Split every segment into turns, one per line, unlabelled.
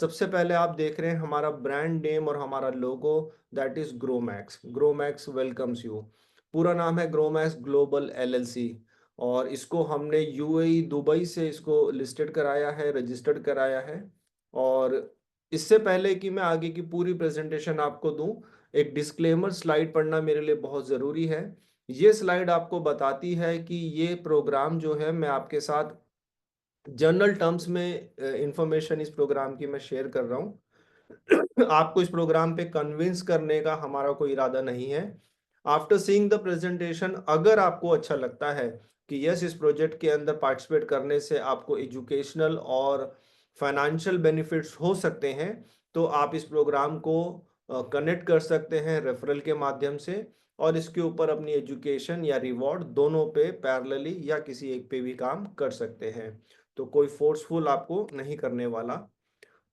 सबसे पहले आप देख रहे हैं हमारा ब्रांड नेम और हमारा logo, that is Growmax. Growmax welcomes you. पूरा नाम है ग्रोमैक्स ग्लोबल एलएलसी। और इसको हमने यूएई दुबई से इसको लिस्टेड कराया है, रजिस्टर्ड कराया है। और इससे पहले कि मैं आगे की पूरी प्रेजेंटेशन आपको दूं, एक डिस्क्लेमर स्लाइड पढ़ना मेरे लिए बहुत ज़रूरी है। ये स्लाइड आपको बताती है कि ये प्रोग्राम जो है, मैं आपके साथ जनरल टर्म्स में इंफॉर्मेशन इस प्रोग्राम की मैं शेयर कर रहा हूँ। आपको इस प्रोग्राम पे कन्विंस करने का हमारा कोई इरादा नहीं है। आफ्टर सीइंग द प्रेजेंटेशन, अगर आपको अच्छा लगता है कि यस, इस प्रोजेक्ट के अंदर पार्टिसिपेट करने से आपको एजुकेशनल और फाइनेंशियल बेनिफिट्स हो सकते हैं, तो आप इस प्रोग्राम को कनेक्ट कर सकते हैं रेफरल के माध्यम से, और इसके ऊपर अपनी एजुकेशन या रिवॉर्ड दोनों पे पैरेलली या किसी एक पे भी काम कर सकते हैं। तो कोई फोर्सफुल आपको नहीं करने वाला।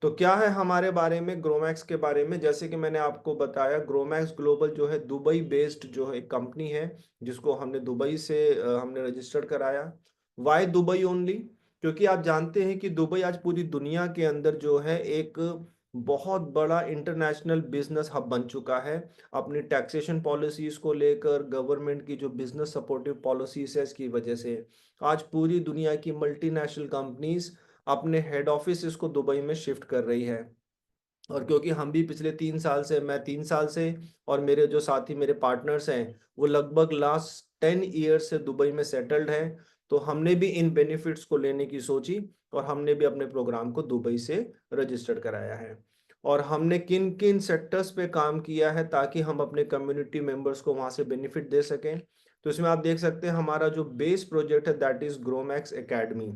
तो क्या है हमारे बारे में, ग्रोमैक्स के बारे में, जैसे कि मैंने आपको बताया, ग्रोमैक्स ग्लोबल जो है दुबई बेस्ड जो है एक कंपनी है, जिसको हमने दुबई से हमने रजिस्टर्ड कराया। Why Dubai only? क्योंकि आप जानते हैं कि दुबई आज पूरी दुनिया के अंदर जो है एक बहुत बड़ा इंटरनेशनल बिजनेस हब बन चुका है। अपनी टैक्सेशन पॉलिसीज को लेकर, गवर्नमेंट की जो बिजनेस सपोर्टिव पॉलिसीज है, इसकी वजह से आज पूरी दुनिया की मल्टीनेशनल कंपनीज अपने हेड ऑफिस इसको दुबई में शिफ्ट कर रही है। और क्योंकि हम भी पिछले 3 साल से, मैं 3 साल से, और मेरे जो साथी मेरे पार्टनर्स हैं वो लगभग लास्ट 10 ईयर्स से दुबई में सेटल्ड हैं, तो हमने भी इन बेनिफिट्स को लेने की सोची और हमने भी अपने प्रोग्राम को दुबई से रजिस्टर्ड कराया है। और हमने किन किन सेक्टर्स पे काम किया है ताकि हम अपने कम्युनिटी मेंबर्स को वहाँ से बेनिफिट दे सकें। तो इसमें आप देख सकते हैं हमारा जो बेस प्रोजेक्ट है दैट इज ग्रोमैक्स एकेडमी।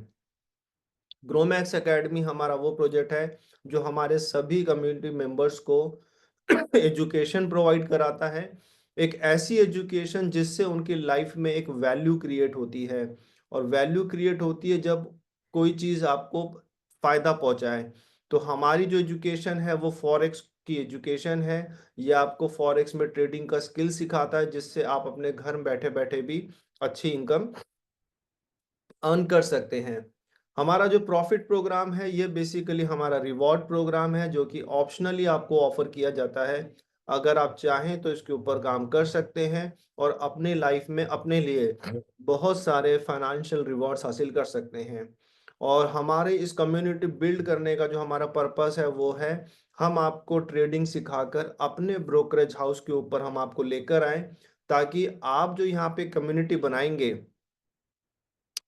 ग्रोमैक्स एकेडमी हमारा वो प्रोजेक्ट है जो हमारे सभी कम्युनिटी मेंबर्स को एजुकेशन प्रोवाइड कराता है। एक ऐसी एजुकेशन जिससे उनकी लाइफ में एक वैल्यू क्रिएट होती है। और वैल्यू क्रिएट होती है जब कोई चीज़ आपको फायदा पहुंचाए। तो हमारी जो एजुकेशन है वो फॉरेक्स की एजुकेशन है। ये आपको फॉरेक्स में ट्रेडिंग का स्किल सिखाता है, जिससे आप अपने घर बैठे बैठे भी अच्छी इनकम अर्न कर सकते हैं। हमारा जो प्रॉफिट प्रोग्राम है ये बेसिकली हमारा रिवॉर्ड प्रोग्राम है, जो कि ऑप्शनली आपको ऑफर किया जाता है। अगर आप चाहें तो इसके ऊपर काम कर सकते हैं और अपने लाइफ में अपने लिए बहुत सारे फाइनेंशियल रिवॉर्ड्स हासिल कर सकते हैं। और हमारे इस कम्युनिटी बिल्ड करने का जो हमारा पर्पस है वो है, हम आपको ट्रेडिंग सिखाकर अपने ब्रोकरेज हाउस के ऊपर हम आपको लेकर आए, ताकि आप जो यहाँ पे कम्युनिटी बनाएंगे,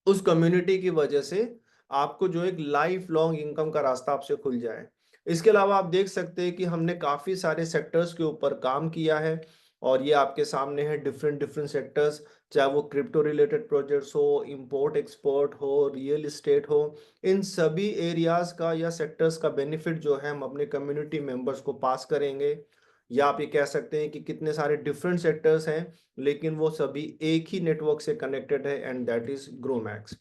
उस कम्युनिटी की वजह से आपको जो एक लाइफ लॉन्ग इनकम का रास्ता आपसे खुल जाए। इसके अलावा आप देख सकते हैं कि हमने काफ़ी सारे सेक्टर्स के ऊपर काम किया है, और ये आपके सामने है डिफरेंट डिफरेंट सेक्टर्स। चाहे वो क्रिप्टो रिलेटेड प्रोजेक्ट्स हो, इंपोर्ट एक्सपोर्ट हो, रियल इस्टेट हो, इन सभी एरियाज का या सेक्टर्स का बेनिफिट जो है हम अपने कम्युनिटी मेंबर्स को पास करेंगे। या आप ये कह सकते हैं कि कितने सारे डिफरेंट सेक्टर्स हैं, लेकिन वो सभी एक ही नेटवर्क से कनेक्टेड है, एंड दैट इज ग्रोमैक्स।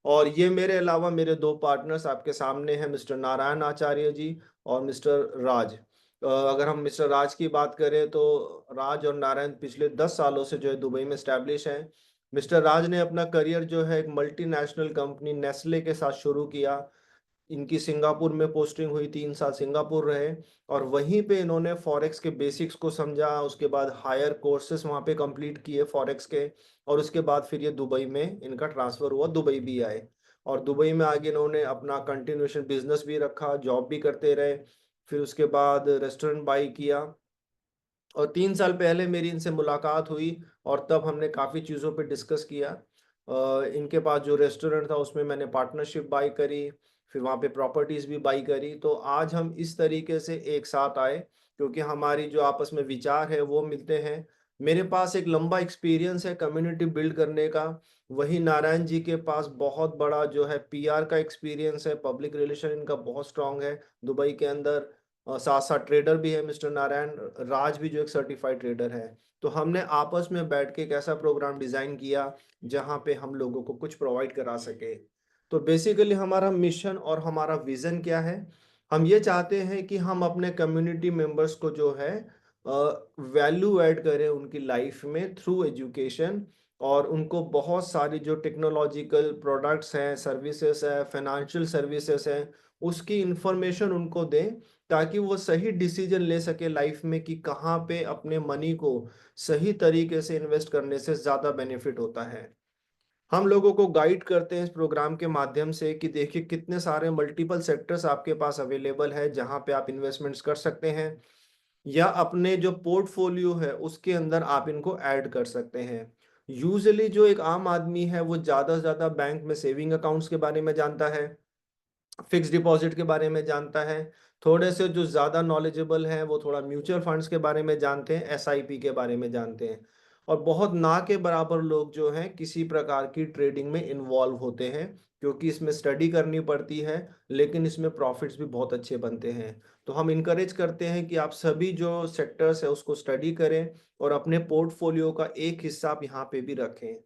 और ये मेरे अलावा मेरे दो पार्टनर्स आपके सामने हैं, मिस्टर नारायण आचार्य जी और मिस्टर राज। अगर हम मिस्टर राज की बात करें तो राज और नारायण पिछले 10 सालों से जो है दुबई में स्टैब्लिश हैं। मिस्टर राज ने अपना करियर जो है एक मल्टीनेशनल कंपनी नेस्ले के साथ शुरू किया। इनकी सिंगापुर में पोस्टिंग हुई, 3 साल सिंगापुर रहे, और वहीं पे इन्होंने फॉरेक्स के बेसिक्स को समझा। उसके बाद हायर कोर्सेस वहाँ पे कंप्लीट किए फॉरेक्स के, और उसके बाद फिर ये दुबई में इनका ट्रांसफ़र हुआ, दुबई भी आए। और दुबई में आगे इन्होंने अपना कंटिन्यूएशन बिजनेस भी रखा, जॉब भी करते रहे। फिर उसके बाद रेस्टोरेंट बाई किया, और 3 साल पहले मेरी इनसे मुलाकात हुई, और तब हमने काफ़ी चीज़ों पे डिस्कस किया। इनके पास जो रेस्टोरेंट था उसमें मैंने पार्टनरशिप बाई करी, फिर वहाँ पे प्रॉपर्टीज़ भी बाई करी। तो आज हम इस तरीके से एक साथ आए, क्योंकि हमारी जो आपस में विचार है वो मिलते हैं। मेरे पास एक लंबा एक्सपीरियंस है कम्युनिटी बिल्ड करने का। वही नारायण जी के पास बहुत बड़ा जो है पीआर का एक्सपीरियंस है, पब्लिक रिलेशन इनका बहुत स्ट्रांग है दुबई के अंदर। और साथ साथ ट्रेडर भी है मिस्टर नारायण। राज भी जो एक सर्टिफाइड ट्रेडर है। तो हमने आपस में बैठ के एक ऐसा प्रोग्राम डिजाइन किया जहां पे हम लोगों को कुछ प्रोवाइड करा सके। तो बेसिकली हमारा मिशन और हमारा विजन क्या है? हम ये चाहते हैं कि हम अपने कम्युनिटी मेंबर्स को जो है वैल्यू ऐड करें उनकी लाइफ में थ्रू एजुकेशन, और उनको बहुत सारी जो टेक्नोलॉजिकल प्रोडक्ट्स हैं, सर्विसेज है, फाइनेंशियल सर्विसेज हैं, उसकी इंफॉर्मेशन उनको दें, ताकि वो सही डिसीजन ले सके लाइफ में कि कहाँ पे अपने मनी को सही तरीके से इन्वेस्ट करने से ज़्यादा बेनिफिट होता है। हम लोगों को गाइड करते हैं इस प्रोग्राम के माध्यम से कि देखिए कितने सारे मल्टीपल सेक्टर्स आपके पास अवेलेबल है जहाँ पे आप इन्वेस्टमेंट्स कर सकते हैं, या अपने जो पोर्टफोलियो है उसके अंदर आप इनको ऐड कर सकते हैं। यूजुअली जो एक आम आदमी है वो ज़्यादा से ज़्यादा बैंक में सेविंग अकाउंट्स के बारे में जानता है, फिक्स डिपॉजिट के बारे में जानता है। थोड़े से जो ज़्यादा नॉलेजेबल हैं वो थोड़ा म्यूचुअल फंड्स के बारे में जानते हैं, एसआईपी के बारे में जानते हैं। और बहुत ना के बराबर लोग जो हैं किसी प्रकार की ट्रेडिंग में इन्वॉल्व होते हैं, क्योंकि इसमें स्टडी करनी पड़ती है, लेकिन इसमें प्रॉफिट्स भी बहुत अच्छे बनते हैं। तो हम इनकरेज करते हैं कि आप सभी जो सेक्टर्स है उसको स्टडी करें और अपने पोर्टफोलियो का एक हिस्सा आप यहाँ पे भी रखें।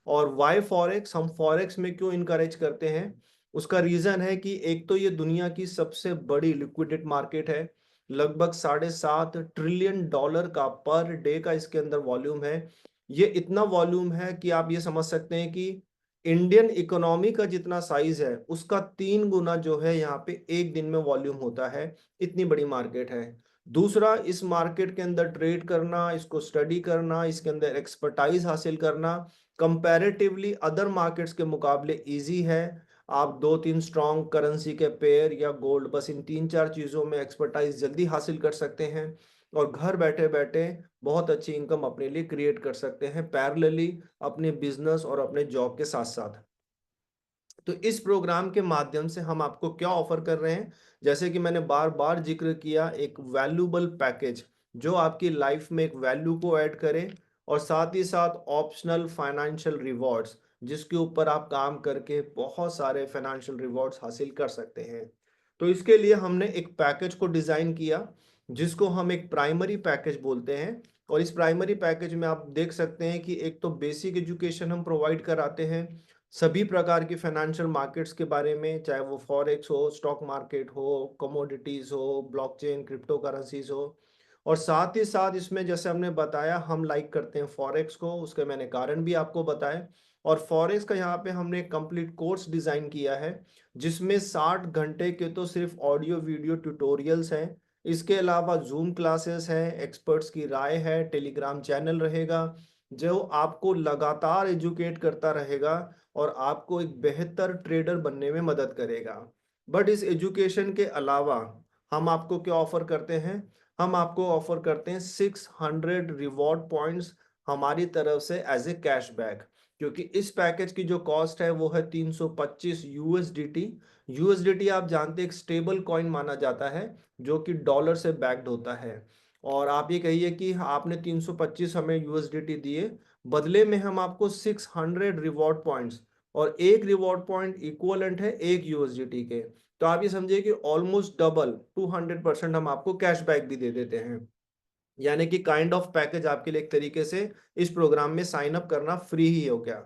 और वाई फॉरेक्स, हम फॉरेक्स में क्यों इनकरेज करते हैं? उसका रीजन है कि एक तो ये दुनिया की सबसे बड़ी लिक्विडेट मार्केट है। लगभग 7.5 ट्रिलियन डॉलर का पर डे का इसके अंदर वॉल्यूम है। ये इतना वॉल्यूम है कि आप ये समझ सकते हैं कि इंडियन इकोनॉमी का जितना साइज है उसका 3 गुना जो है यहाँ पे एक दिन में वॉल्यूम होता है। इतनी बड़ी मार्केट है। दूसरा, इस मार्केट के अंदर ट्रेड करना, इसको स्टडी करना, इसके अंदर एक्सपर्टाइज हासिल करना कंपैरेटिवली अदर मार्केट्स के मुकाबले इजी है। आप 2-3 स्ट्रॉन्ग करेंसी के पेयर या गोल्ड, बस इन 3-4 चीज़ों में एक्सपर्टाइज जल्दी हासिल कर सकते हैं और घर बैठे बैठे बहुत अच्छी इनकम अपने लिए क्रिएट कर सकते हैं, पैरेलली अपने बिजनेस और अपने जॉब के साथ साथ। तो इस प्रोग्राम के माध्यम से हम आपको क्या ऑफर कर रहे हैं? जैसे कि मैंने बार बार जिक्र किया, एक वैल्यूबल पैकेज जो आपकी लाइफ में एक वैल्यू को ऐड करे, और साथ ही साथ ऑप्शनल फाइनेंशियल रिवॉर्ड्स जिसके ऊपर आप काम करके बहुत सारे फाइनेंशियल रिवॉर्ड्स हासिल कर सकते हैं। तो इसके लिए हमने एक पैकेज को डिजाइन किया जिसको हम एक प्राइमरी पैकेज बोलते हैं। और इस प्राइमरी पैकेज में आप देख सकते हैं कि एक तो बेसिक एजुकेशन हम प्रोवाइड कराते हैं सभी प्रकार की फाइनेंशियल मार्केट्स के बारे में, चाहे वो फॉरेक्स हो, स्टॉक मार्केट हो, कमोडिटीज हो, ब्लॉकचेन, क्रिप्टो करेंसीज हो। और साथ ही साथ इसमें जैसे हमने बताया हम लाइक करते हैं फॉरेक्स को, उसके मैंने कारण भी आपको बताए। और फॉरेक्स का यहाँ पे हमने एक कंप्लीट कोर्स डिजाइन किया है जिसमें 60 घंटे के तो सिर्फ ऑडियो वीडियो ट्यूटोरियल्स हैं। इसके अलावा जूम क्लासेस हैं, एक्सपर्ट्स की राय है, टेलीग्राम चैनल रहेगा जो आपको लगातार एजुकेट करता रहेगा और आपको एक बेहतर ट्रेडर बनने में मदद करेगा। बट इस एजुकेशन के अलावा हम आपको क्या ऑफर करते हैं? हम आपको ऑफर करते हैं 600 रिवॉर्ड पॉइंट्स हमारी तरफ से एज ए कैशबैक, क्योंकि इस पैकेज की जो कॉस्ट है वो है 325 यूएसडीटी। यूएसडीटी आप जानते हैं एक स्टेबल कॉइन माना जाता है जो कि डॉलर से बैक्ड होता है। और आप ये कहिए कि आपने 325 हमें यूएसडीटी दिए, बदले में हम आपको 600 रिवॉर्ड पॉइंट्स, और एक रिवॉर्ड पॉइंट इक्वलेंट है एक यूएसडीटी के। तो आप ये समझिए कि ऑलमोस्ट डबल 200% हम आपको कैशबैक भी दे देते हैं। यानी कि काइंड ऑफ पैकेज आपके लिए एक तरीके से इस प्रोग्राम में साइन अप करना फ्री ही हो गया।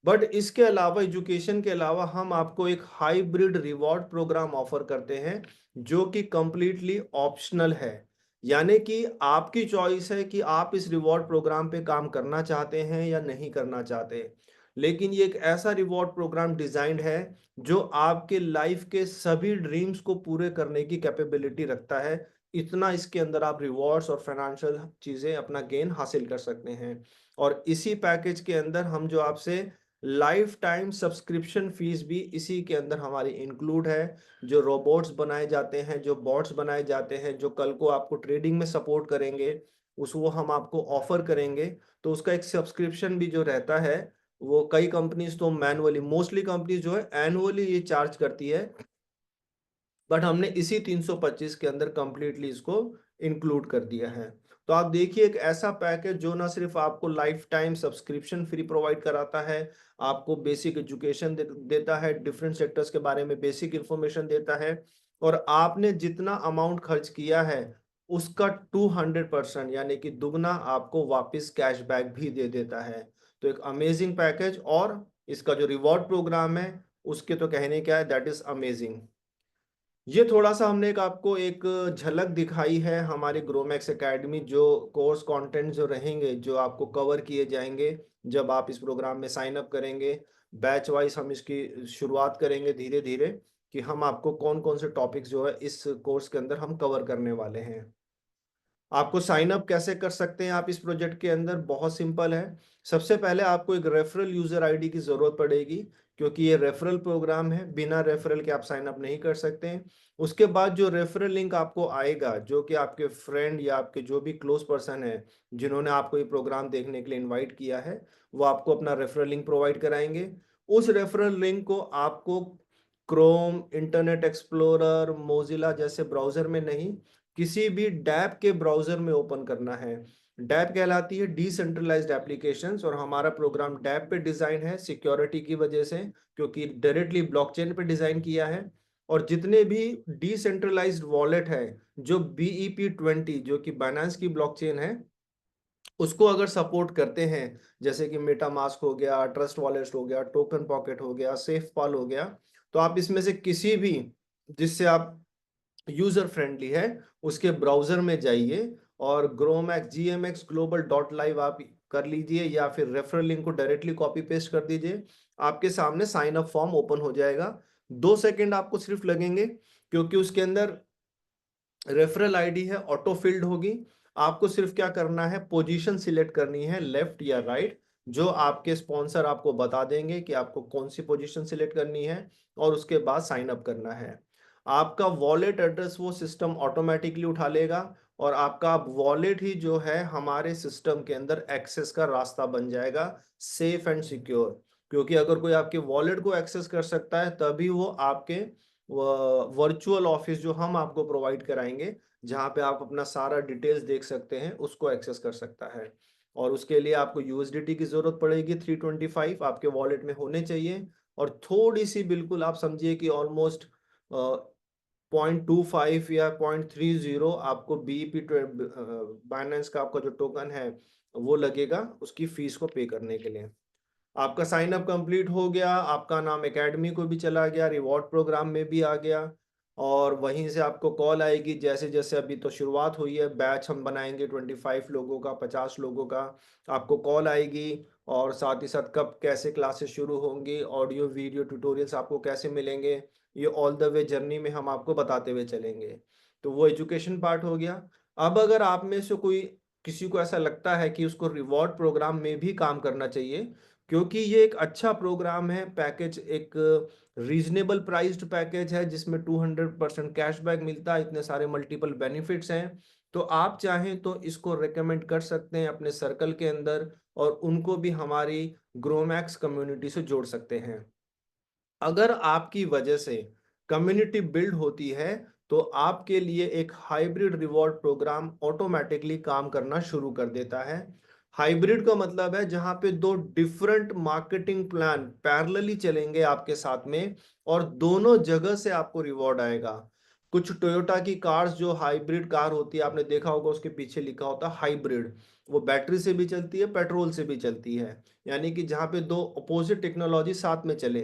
बट इसके अलावा, एजुकेशन के अलावा, हम आपको एक हाइब्रिड रिवॉर्ड प्रोग्राम ऑफर करते हैं जो कि कंप्लीटली ऑप्शनल है। यानी कि आपकी चॉइस है कि आप इस रिवॉर्ड प्रोग्राम पे काम करना चाहते हैं या नहीं करना चाहते। लेकिन ये एक ऐसा रिवॉर्ड प्रोग्राम डिजाइंड है जो आपके लाइफ के सभी ड्रीम्स को पूरे करने की कैपेबिलिटी रखता है। इतना इसके अंदर आप रिवॉर्ड्स और फाइनेंशियल चीजें अपना गेन हासिल कर सकते हैं। और इसी पैकेज के अंदर हम जो आपसे लाइफ टाइम सब्सक्रिप्शन फीस भी इसी के अंदर हमारी इंक्लूड है। जो रोबोट्स बनाए जाते हैं, जो बॉट्स बनाए जाते हैं, जो कल को आपको ट्रेडिंग में सपोर्ट करेंगे, उस वो हम आपको ऑफर करेंगे। तो उसका एक सब्सक्रिप्शन भी जो रहता है, वो कई कंपनीज तो मैनुअली, मोस्टली कंपनीज जो है एनुअली ये चार्ज करती है, बट हमने इसी 325 के अंदर कंप्लीटली इसको इंक्लूड कर दिया है। तो आप देखिए एक ऐसा पैकेज जो ना सिर्फ आपको life time subscription free provide कराता है, आपको बेसिक एजुकेशन देता है, डिफरेंट सेक्टर्स के बारे में बेसिक इंफॉर्मेशन देता है, और आपने जितना अमाउंट खर्च किया है उसका 200% यानी कि दुगना आपको वापस कैशबैक भी दे देता है। तो एक अमेजिंग पैकेज, और इसका जो रिवॉर्ड प्रोग्राम है उसके तो कहने क्या है, दैट इज अमेजिंग। ये थोड़ा सा हमने एक आपको एक झलक दिखाई है हमारी ग्रोमैक्स एकेडमी, जो कोर्स कंटेंट जो रहेंगे जो आपको कवर किए जाएंगे जब आप इस प्रोग्राम में साइन अप करेंगे। बैच वाइज हम इसकी शुरुआत करेंगे धीरे धीरे। कि हम आपको कौन कौन से टॉपिक्स जो है इस कोर्स के अंदर हम कवर करने वाले हैं। आपको साइन अप कैसे कर सकते हैं आप इस प्रोजेक्ट के अंदर? बहुत सिंपल है। सबसे पहले आपको एक रेफरल यूजर आईडी की जरूरत पड़ेगी, क्योंकि ये रेफरल प्रोग्राम है, बिना रेफरल के आप साइन अप नहीं कर सकते हैं। उसके बाद जो रेफरल लिंक आपको आएगा, जो कि आपके फ्रेंड या आपके जो भी क्लोज पर्सन है जिन्होंने आपको ये प्रोग्राम देखने के लिए इन्वाइट किया है, वो आपको अपना रेफरल लिंक प्रोवाइड कराएंगे। उस रेफरल लिंक को आपको क्रोम, इंटरनेट एक्सप्लोरर, मोजिला जैसे ब्राउजर में नहीं, किसी भी डैप के ब्राउजर में ओपन करना है। डैप कहलाती है डिसेंट्रलाइज्ड एप्लीकेशंस, और हमारा प्रोग्राम डैप पे डिजाइन है सिक्योरिटी की वजह से, क्योंकि डायरेक्टली ब्लॉकचेन पे डिजाइन किया है। और जितने भी डिसेंट्रलाइज्ड वॉलेट है, जो BEP20 जो कि बाइनेंस की ब्लॉकचेन है, उसको अगर सपोर्ट करते हैं, जैसे कि मेटामास्क हो गया, ट्रस्ट वॉलेट हो गया, टोकन पॉकेट हो गया, सेफपाल हो गया, तो आप इसमें से किसी भी जिससे आप यूजर फ्रेंडली है उसके ब्राउजर में जाइए और ग्रोमैक्स GMX ग्लोबल डॉट लाइव आप कर लीजिए, या फिर रेफरल लिंक को डायरेक्टली कॉपी पेस्ट कर दीजिए। आपके सामने साइन अप फॉर्म ओपन हो जाएगा। 2 सेकंड आपको सिर्फ लगेंगे, क्योंकि उसके अंदर रेफरल आईडी है, ऑटो फिल्ड होगी। आपको सिर्फ क्या करना है, पोजीशन सिलेक्ट करनी है, लेफ्ट या राइट, जो आपके स्पॉन्सर आपको बता देंगे कि आपको कौन सी पोजीशन सिलेक्ट करनी है, और उसके बाद साइन अप करना है। आपका वॉलेट एड्रेस वो सिस्टम ऑटोमेटिकली उठा लेगा, और आपका वॉलेट ही जो है हमारे सिस्टम के अंदर एक्सेस का रास्ता बन जाएगा, सेफ एंड सिक्योर। क्योंकि अगर कोई आपके वॉलेट को एक्सेस कर सकता है, तभी वो आपके वर्चुअल ऑफिस जो हम आपको प्रोवाइड कराएंगे, जहां पे आप अपना सारा डिटेल्स देख सकते हैं, उसको एक्सेस कर सकता है। और उसके लिए आपको USDT की जरूरत पड़ेगी, 325 आपके वॉलेट में होने चाहिए। और थोड़ी सी, बिल्कुल आप समझिए कि ऑलमोस्ट 0.25 या 0.30 आपको BEP बाइनेंस का आपका जो टोकन है वो लगेगा उसकी फीस को पे करने के लिए। आपका साइन अप कंप्लीट हो गया, आपका नाम एकेडमी को भी चला गया, रिवॉर्ड प्रोग्राम में भी आ गया, और वहीं से आपको कॉल आएगी। जैसे जैसे अभी तो शुरुआत हुई है, बैच हम बनाएंगे 25 लोगों का, 50 लोगों का, आपको कॉल आएगी। और साथ ही साथ कब कैसे क्लासेस शुरू होंगी, ऑडियो वीडियो ट्यूटोरियल्स आपको कैसे मिलेंगे, ये ऑल द वे जर्नी में हम आपको बताते हुए चलेंगे। तो वो एजुकेशन पार्ट हो गया। अब अगर आप में से कोई किसी को ऐसा लगता है कि उसको रिवॉर्ड प्रोग्राम में भी काम करना चाहिए, क्योंकि ये एक अच्छा प्रोग्राम है, पैकेज एक रीजनेबल प्राइस्ड पैकेज है, जिसमें 200% कैशबैक मिलता है, इतने सारे मल्टीपल बेनिफिट्स हैं, तो आप चाहें तो इसको रेकमेंड कर सकते हैं अपने सर्कल के अंदर, और उनको भी हमारी ग्रोमैक्स कम्युनिटी से जोड़ सकते हैं। अगर आपकी वजह से कम्युनिटी बिल्ड होती है, तो आपके लिए एक हाइब्रिड रिवॉर्ड प्रोग्राम ऑटोमेटिकली काम करना शुरू कर देता है। हाइब्रिड का मतलब है जहां पे दो डिफरेंट मार्केटिंग प्लान पैरेलली चलेंगे आपके साथ में, और दोनों जगह से आपको रिवॉर्ड आएगा। कुछ टोयोटा की कार्स जो हाइब्रिड कार होती है, आपने देखा होगा उसके पीछे लिखा होता है हाइब्रिड, वो बैटरी से भी चलती है, पेट्रोल से भी चलती है, यानी कि जहां पे दो अपोजिट टेक्नोलॉजी साथ में चले।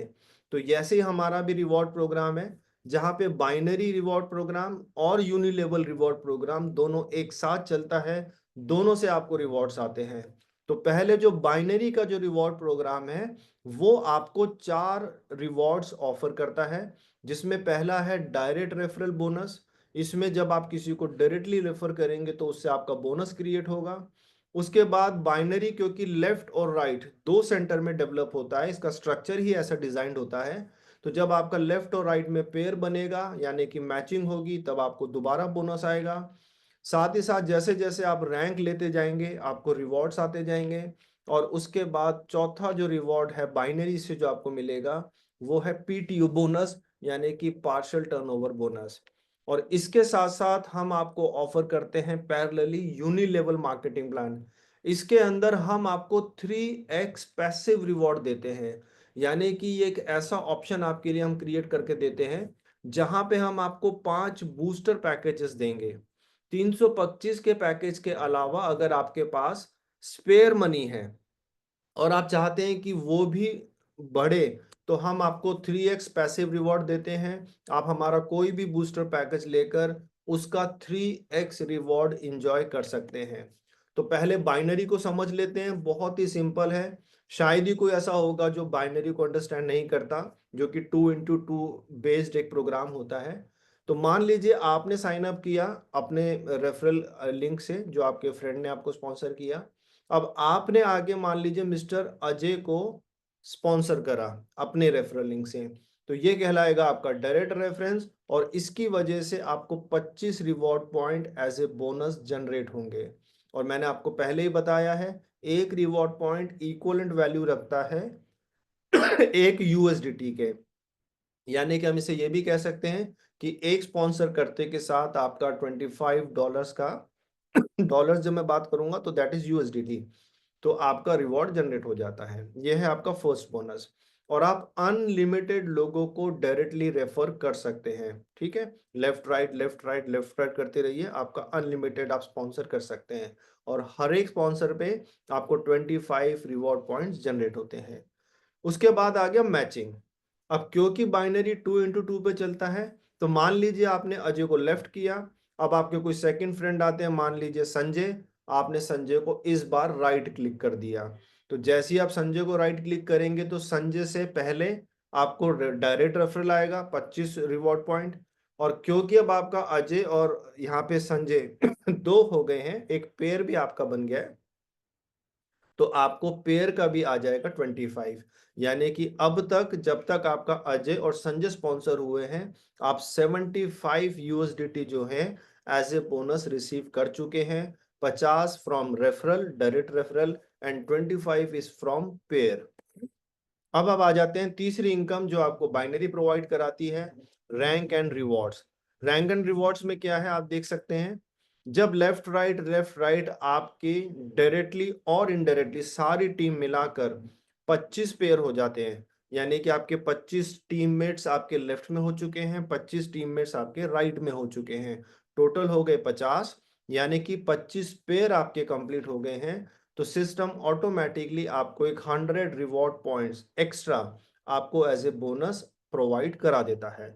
तो जैसे ही हमारा भी रिवॉर्ड प्रोग्राम है, जहां पे बाइनरी रिवॉर्ड प्रोग्राम और यूनिलेवल रिवॉर्ड प्रोग्राम दोनों एक साथ चलता है, दोनों से आपको रिवॉर्ड्स आते हैं। तो पहले जो बाइनरी का जो रिवॉर्ड प्रोग्राम है, वो आपको 4 रिवॉर्ड्स ऑफर करता है, जिसमें पहला है डायरेक्ट रेफरल बोनस। इसमें जब आप किसी को डायरेक्टली रेफर करेंगे तो उससे आपका बोनस क्रिएट होगा। उसके बाद बाइनरी, क्योंकि लेफ्ट और राइट दो सेंटर में डेवलप होता है, इसका स्ट्रक्चर ही ऐसा डिजाइंड होता है, तो जब आपका लेफ्ट और राइट में पेयर बनेगा यानी कि मैचिंग होगी, तब आपको दोबारा बोनस आएगा। साथ ही साथ जैसे जैसे आप रैंक लेते जाएंगे, आपको रिवॉर्ड्स आते जाएंगे। और उसके बाद चौथा जो रिवॉर्ड है बाइनरी से जो आपको मिलेगा, वो है PTO बोनस, यानी कि पार्शियल टर्नओवर बोनस। और इसके साथ साथ हम आपको ऑफर करते हैं पैरेलली यूनिलेवल मार्केटिंग प्लान। इसके अंदर हम आपको 3x पैसिव रिवॉर्ड देते हैं, यानी कि ये एक ऐसा ऑप्शन आपके लिए हम क्रिएट करके देते हैं, जहां पे हम आपको 5 बूस्टर पैकेजेस देंगे। 325 के पैकेज के अलावा अगर आपके पास स्पेयर मनी है और आप चाहते हैं कि वो भी बढ़े, तो हम आपको 3x पैसिव रिवॉर्ड देते हैं। आप हमारा कोई भी बूस्टर पैकेज लेकर उसका 3x रिवॉर्ड इंजॉय कर सकते हैं। तो पहले बाइनरी को समझ लेते हैं, बहुत ही सिंपल है। शायद ही कोई ऐसा होगा जो बाइनरी को अंडरस्टैंड नहीं करता, जो कि 2x2 बेस्ड एक प्रोग्राम होता है। तो मान लीजिए आपने साइन अप किया अपने रेफरल लिंक से, जो आपके फ्रेंड ने आपको स्पॉन्सर किया। अब आपने आगे मान लीजिए मिस्टर अजय को स्पॉन्सर करा अपने रेफरल लिंक से, तो ये कहलाएगा आपका डायरेक्ट रेफरेंस, और इसकी वजह से आपको 25 reward point as a bonus generate होंगे। और मैंने आपको पहले ही बताया है, एक रिवॉर्ड पॉइंट इक्वलेंट वैल्यू रखता है एक यूएसडीटी के। यानी कि हम इसे ये भी कह सकते हैं कि एक स्पॉन्सर करते के साथ आपका $25 का डॉलर्स जब मैं बात करूंगा तो दैट इज यूएसडीटी, तो आपका रिवॉर्ड जनरेट हो जाता है। यह है आपका फर्स्ट बोनस। और आप अनलिमिटेड लोगों को डायरेक्टली रेफर कर सकते हैं, ठीक है। Left right left right left right करते रहिए, आपका अनलिमिटेड आप स्पॉन्सर कर सकते हैं। और हर एक स्पॉन्सर पे आपको 25 रिवॉर्ड पॉइंट्स जनरेट होते हैं। उसके बाद आ गया मैचिंग। अब क्योंकि बाइनरी 2x2 पे चलता है, तो मान लीजिए आपने अजय को लेफ्ट किया, अब आपके कोई सेकंड फ्रेंड आते हैं, मान लीजिए संजय, आपने संजय को इस बार राइट क्लिक कर दिया। तो जैसे ही आप संजय को राइट क्लिक करेंगे तो संजय से पहले आपको डायरेक्ट रेफरल आएगा 25 रिवॉर्ड पॉइंट। और क्योंकि अब आपका अजय और यहाँ पे संजय दो हो गए हैं, एक पेयर भी आपका बन गया है, तो आपको पेयर का भी आ जाएगा 25। यानी कि अब तक जब तक आपका अजय और संजय स्पॉन्सर हुए हैं, आप 75 यूएसडीटी जो है एज ए बोनस रिसीव कर चुके हैं। 50 from referral, direct referral, and 25 is from pair. अब आ जाते हैं तीसरी इनकम जो आपको बाइनरी प्रोवाइड कराती है, rank and rewards. Rank and rewards में क्या है आप देख सकते हैं, जब लेफ्ट राइट आपकी डायरेक्टली और इनडायरेक्टली सारी टीम मिलाकर 25 पेयर हो जाते हैं, यानी कि आपके 25 टीममेट्स आपके लेफ्ट में हो चुके हैं, 25 टीममेट्स आपके राइट में हो चुके हैं, टोटल हो गए 50, यानी कि 25 पेयर आपके कंप्लीट हो गए हैं। तो सिस्टम ऑटोमेटिकली आपको एक 100 रिवॉर्ड पॉइंट्स एक्स्ट्रा आपको एज ए बोनस प्रोवाइड करा देता है।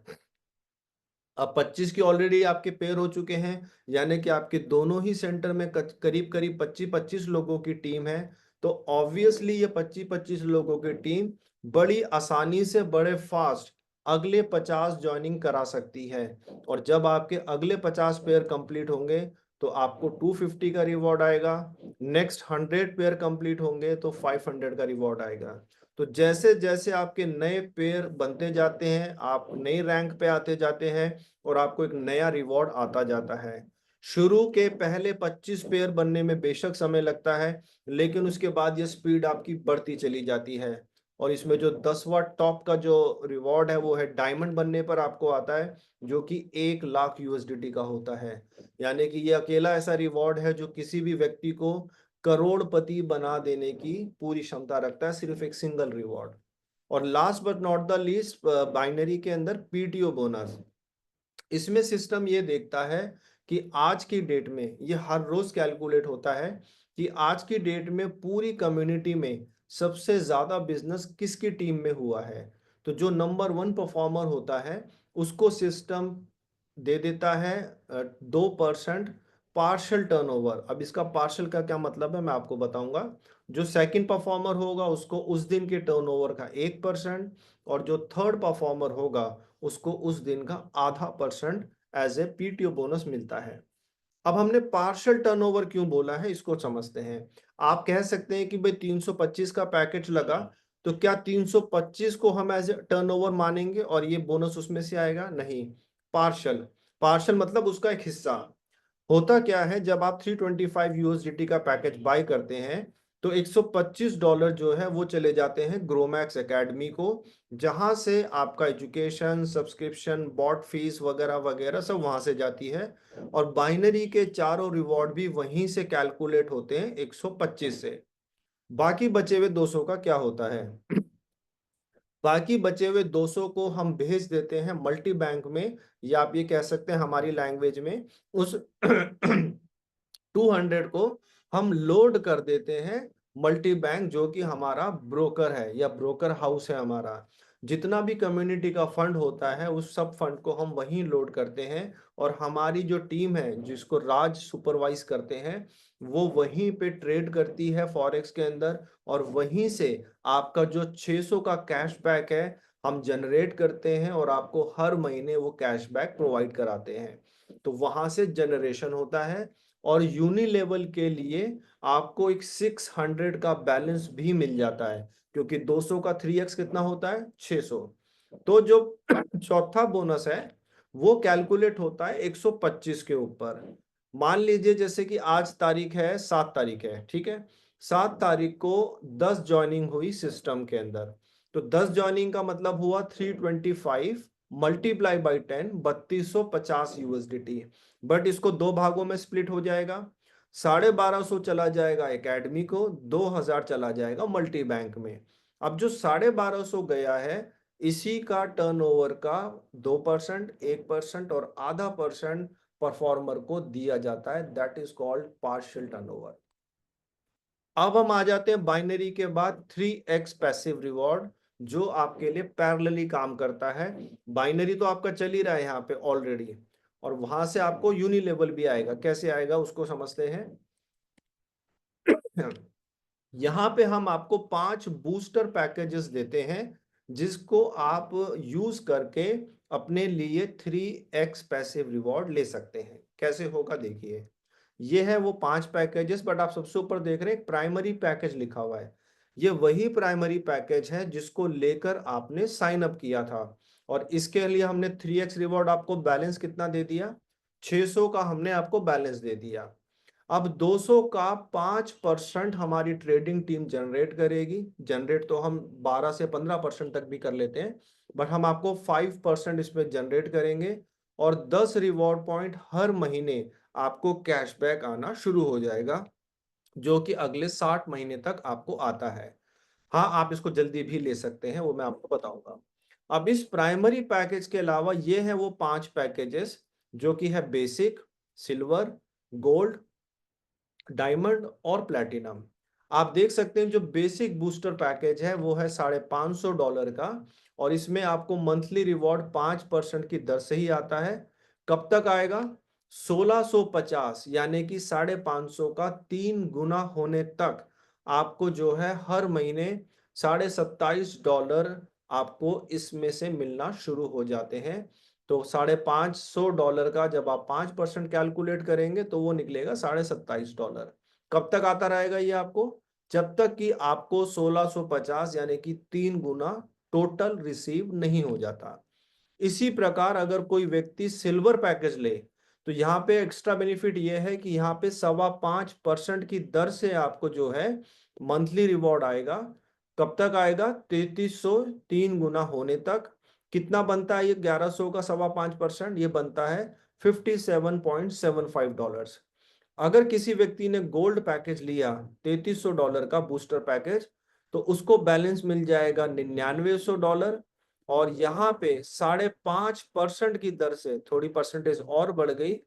अब 25 की ऑलरेडी आपके पेयर हो चुके हैं, यानी कि आपके दोनों ही सेंटर में करीब करीब 25-25 लोगों की टीम है। तो ऑब्वियसली ये 25-25 लोगों की टीम बड़ी आसानी से बड़े फास्ट अगले 50 ज्वाइनिंग करा सकती है। और जब आपके अगले 50 पेयर कंप्लीट होंगे तो आपको 250 का रिवॉर्ड आएगा। नेक्स्ट 100 पेयर कंप्लीट होंगे तो 500 का रिवॉर्ड आएगा। तो जैसे जैसे आपके नए पेयर बनते जाते हैं, आप नई रैंक पे आते जाते हैं, और आपको एक नया रिवॉर्ड आता जाता है। शुरू के पहले 25 पेयर बनने में बेशक समय लगता है, लेकिन उसके बाद ये स्पीड आपकी बढ़ती चली जाती है। और इसमें जो 10वां टॉप का जो रिवॉर्ड है वो है डायमंड बनने पर आपको आता है, जो कि 1 लाख यूएसडीटी का होता है। यानी कि ये अकेला ऐसा रिवॉर्ड है जो किसी भी व्यक्ति को करोड़पति बना देने की पूरी क्षमता रखता है, सिर्फ एक सिंगल रिवॉर्ड। और last but not the least, binary के अंदर पीटीओ बोनस। इसमें सिस्टम ये देखता है कि आज की डेट में ये हर रोज कैलकुलेट होता है कि आज की डेट में पूरी कम्युनिटी में सबसे ज्यादा बिजनेस किसकी टीम में हुआ है। तो जो नंबर 1 परफॉर्मर होता है उसको सिस्टम दे देता है 2% पार्शल टर्नओवर। अब इसका पार्शल का क्या मतलब है मैं आपको बताऊंगा। जो सेकंड परफॉर्मर होगा उसको उस दिन के टर्नओवर का 1%, और जो थर्ड परफॉर्मर होगा उसको उस दिन का आधा percent as a PTO bonus मिलता है। अब हमने पार्शियल टर्नओवर क्यों बोला है इसको समझते हैं। आप कह सकते हैं कि भाई 325 का पैकेज लगा, तो क्या 325 को हम एज ए टर्नओवर मानेंगे और ये बोनस उसमें से आएगा? नहीं। पार्शियल, पार्शियल मतलब उसका एक हिस्सा। होता क्या है, जब आप 325 यूएसडीटी का पैकेज बाय करते हैं तो $125 जो है वो चले जाते हैं ग्रोमैक्स एकेडमी को, जहां से आपका एजुकेशन, सब्सक्रिप्शन, बॉट फीस वगैरह वगैरह सब वहां से जाती है। और बाइनरी के चारों रिवॉर्ड भी वहीं से कैलकुलेट होते हैं 125 से। बाकी बचे हुए 200 का क्या होता है? बाकी बचे हुए 200 को हम भेज देते हैं मल्टी बैंक में, या आप ये कह सकते हैं हमारी लैंग्वेज में उस 200 को हम लोड कर देते हैं मल्टी बैंक, जो कि हमारा ब्रोकर है या ब्रोकर हाउस है हमारा। जितना भी कम्युनिटी का फंड होता है उस सब फंड को हम वहीं लोड करते हैं, और हमारी जो टीम है जिसको राज सुपरवाइज करते हैं वो वहीं पे ट्रेड करती है फॉरेक्स के अंदर, और वहीं से आपका जो 600 का कैशबैक है हम जनरेट करते हैं और आपको हर महीने वो कैशबैक प्रोवाइड कराते हैं। तो वहां से जनरेशन होता है। और यूनी लेवल के लिए आपको एक 600 का बैलेंस भी मिल जाता है, क्योंकि 200 का 3x कितना होता है 600। तो जो चौथा बोनस है वो कैलकुलेट होता है 125 के ऊपर। मान लीजिए जैसे कि आज तारीख है 7 तारीख है, ठीक है, 7 तारीख को 10 ज्वाइनिंग हुई सिस्टम के अंदर। तो 10 ज्वाइनिंग का मतलब हुआ 325 मल्टीप्लाई बाई 10, 3250 यूएसडीटी। बट इसको दो भागों में स्प्लिट हो जाएगा, 1250 चला जाएगा एकेडमी को, 2000 चला जाएगा मल्टी बैंक में। अब जो 1250 गया है इसी का टर्नओवर का 2%, 1% और आधा परसेंट परफॉर्मर को दिया जाता है, that is called partial turnover. अब हम आ जाते हैं बाइनरी के बाद 3x पैसिव रिवॉर्ड, जो आपके लिए पैरेलली काम करता है। बाइनरी तो आपका चल ही रहा है यहाँ पे ऑलरेडी, और वहां से आपको यूनी लेवल भी आएगा। कैसे आएगा उसको समझते हैं। यहाँ पे हम आपको 5 बूस्टर पैकेजेस देते हैं जिसको आप यूज करके अपने लिए 3x पैसिव रिवॉर्ड ले सकते हैं। कैसे होगा देखिए, ये है वो 5 पैकेजेस, बट आप सबसे ऊपर देख रहे हैं प्राइमरी पैकेज लिखा हुआ है। ये वही प्राइमरी पैकेज है जिसको लेकर आपने साइन अप किया था, और इसके लिए हमने 3x रिवॉर्ड आपको बैलेंस कितना दे दिया, 600 का हमने आपको बैलेंस दे दिया। अब 200 का 5% हमारी ट्रेडिंग टीम जनरेट करेगी। जनरेट तो हम 12 से 15% तक भी कर लेते हैं, बट हम आपको 5% इसमें जनरेट करेंगे, और 10 रिवॉर्ड पॉइंट हर महीने आपको कैशबैक आना शुरू हो जाएगा, जो कि अगले 60 महीने तक आपको आता है। हाँ, आप इसको जल्दी भी ले सकते हैं, वो मैं आपको बताऊंगा। अब इस प्राइमरी पैकेज के अलावा ये है वो 5 पैकेजेस, जो कि है बेसिक, सिल्वर, गोल्ड, डायमंड और प्लैटिनम। आप देख सकते हैं जो बेसिक बूस्टर पैकेज है वो है $550 का, और इसमें आपको मंथली रिवॉर्ड 5% की दर से ही आता है। कब तक आएगा, 1650, यानी कि 550 का 3 गुना होने तक आपको जो है हर महीने $27.5 आपको इसमें से मिलना शुरू हो जाते हैं। तो $550 का जब आप 5% कैलकुलेट करेंगे तो वो निकलेगा $27.5। कब तक आता रहेगा ये आपको, जब तक कि आपको 1650 यानी कि 3 गुना टोटल रिसीव नहीं हो जाता। इसी प्रकार अगर कोई व्यक्ति सिल्वर पैकेज ले तो यहाँ पे एक्स्ट्रा बेनिफिट ये है कि यहाँ पे 5.25% की दर से आपको जो है मंथली रिवॉर्ड आएगा। कब तक आएगा, 3300, 3 गुना होने तक। कितना बनता है ये 1100 का 5.25%, ये बनता है $57.75। अगर किसी व्यक्ति ने गोल्ड पैकेज लिया $3300 का बूस्टर पैकेज, तो उसको बैलेंस मिल जाएगा $9900, और यहाँ पे 5.5% की दर से थोड़ी परसेंटेज और बढ़ गई,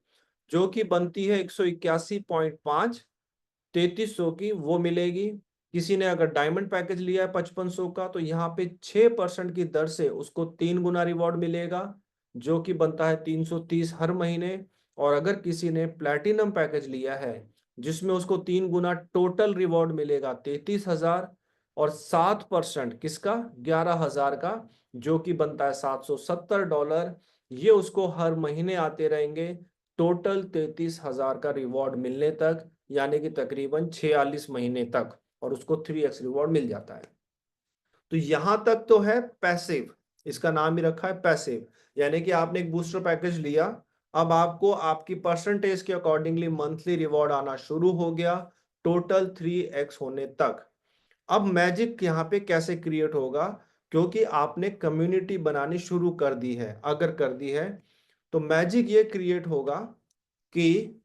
जो कि बनती है 181.5। 3300 की वो मिलेगी। किसी ने अगर डायमंड पैकेज लिया है 5500 का, तो यहाँ पे 6% की दर से उसको 3 गुना रिवॉर्ड मिलेगा, जो कि बनता है 330 हर महीने। और अगर किसी ने प्लैटिनम पैकेज लिया है जिसमें उसको 3 गुना टोटल रिवॉर्ड मिलेगा 33,000, और 7% किसका, 11,000 का, जो कि बनता है $770, ये उसको हर महीने आते रहेंगे टोटल 33,000 का रिवॉर्ड मिलने तक, यानी कि तकरीबन 46 महीने तक, और उसको 3x रिवॉर्ड मिल जाता है। तो यहां तक तो है पैसिव, इसका नाम ही रखा है पैसिव, यानी कि आपने एक बूस्टर पैकेज लिया, अब आपको आपकी परसेंटेज के अकॉर्डिंगली मंथली रिवॉर्ड आना शुरू हो गया टोटल 3x होने तक। अब मैजिक यहाँ पे कैसे क्रिएट होगा, क्योंकि आपने कम्युनिटी बनानी शुरू कर दी है, अगर कर दी है तो मैजिक ये क्रिएट होगा कि